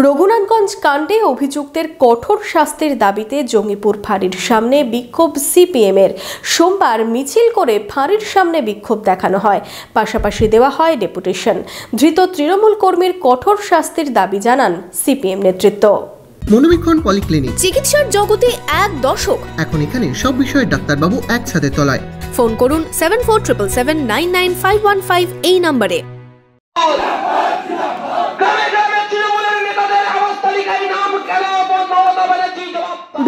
রঘুনাথগঞ্জ কাণ্ডে অভিযুক্তের কঠোর শাস্তির দাবিতে জঙ্গিপুর ফাঁড়ির সামনে বিক্ষোভ সিপিএমের। সোমবার মিছিল করে ফাঁড়ির সামনে বিক্ষোভ দেখানো হয়, পাশাপাশি দেওয়া হয় ডেপুটেশন। ধৃত তৃণমূল কর্মীর কঠোর শাস্তির দাবি জানান সিপিএম নেতৃত্ব। মনোবীক্ষণ পলিক্লিনিক, চিকিৎসার জগতে এক দশক। এখন এখানে সব বিষয়ে ডাক্তারবাবু একসাথে তলায়। ফোন করুন 7477799515 এই নম্বরে।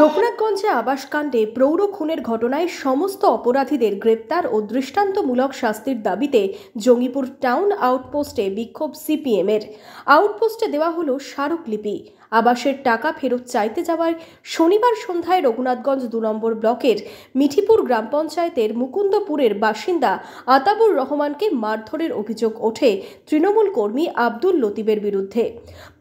রঘুনাথগঞ্জে আবাসকাণ্ডে প্রৌঢ় খুনের ঘটনায় সমস্ত অপরাধীদের গ্রেপ্তার ও দৃষ্টান্তমূলক শাস্তির দাবিতে জঙ্গিপুর টাউন আউটপোস্টে বিক্ষোভ সিপিএমের। আউটপোস্টে দেওয়া হলো স্মারকলিপি। আবাসের টাকা ফেরত চাইতে যাওয়ায় শনিবার সন্ধ্যায় রঘুনাথগঞ্জ 2 নম্বর ব্লকের মিঠিপুর গ্রাম পঞ্চায়েতের মুকুন্দপুরের বাসিন্দা আতাবুর রহমানকে মারধরের অভিযোগ ওঠে তৃণমূল কর্মী আব্দুল লতিফের বিরুদ্ধে।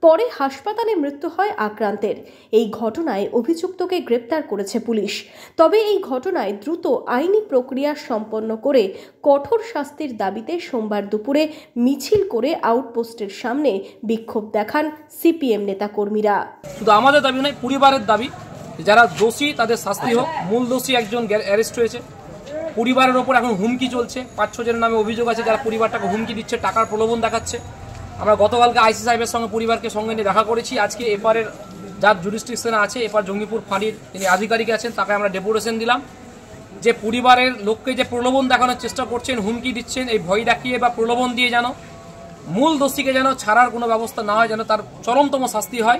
পরে হাসপাতালে মৃত্যু হয় আক্রান্তের। এই ঘটনায় অভিযুক্তকে গ্রেপ্তার করেছে পুলিশ। তবে এই ঘটনায় দ্রুত আইনি প্রক্রিয়া সম্পন্ন করে কঠোর শাস্তির দাবিতে সোমবার দুপুরে মিছিল করে আউটপোস্টের সামনে বিক্ষোভ দেখান সিপিএম নেতাকর্মীরা। শুধু আমাদের দাবি নয়, পরিবারের দাবি, যারা দোষী তাদের শাস্তি হোক। মূল দোষী একজন অ্যারেস্ট হয়েছে, পরিবারের ওপর এখন হুমকি চলছে। 5-6 জনের নামে অভিযোগ আছে যারা পরিবারটাকে হুমকি দিচ্ছে, টাকার প্রলোভন দেখাচ্ছে। আমরা গতকালকে আইসি সাহেবের সঙ্গে পরিবারকে সঙ্গে নিয়ে দেখা করেছি। আজকে এপারের যার জুরিসডিকশনে আছে, এপার জঙ্গিপুর ফাঁড়ির তিনি আধিকারিক আছেন, তাকে আমরা ডেপুটেশন দিলাম যে পরিবারের লোককে যে প্রলোভন দেখানোর চেষ্টা করছেন, হুমকি দিচ্ছেন, এই ভয় দেখিয়ে বা প্রলোভন দিয়ে যেন মূল দোষীকে যেন ছাড়ার কোনো ব্যবস্থা না হয়, যেন তার চরমতম শাস্তি হয়।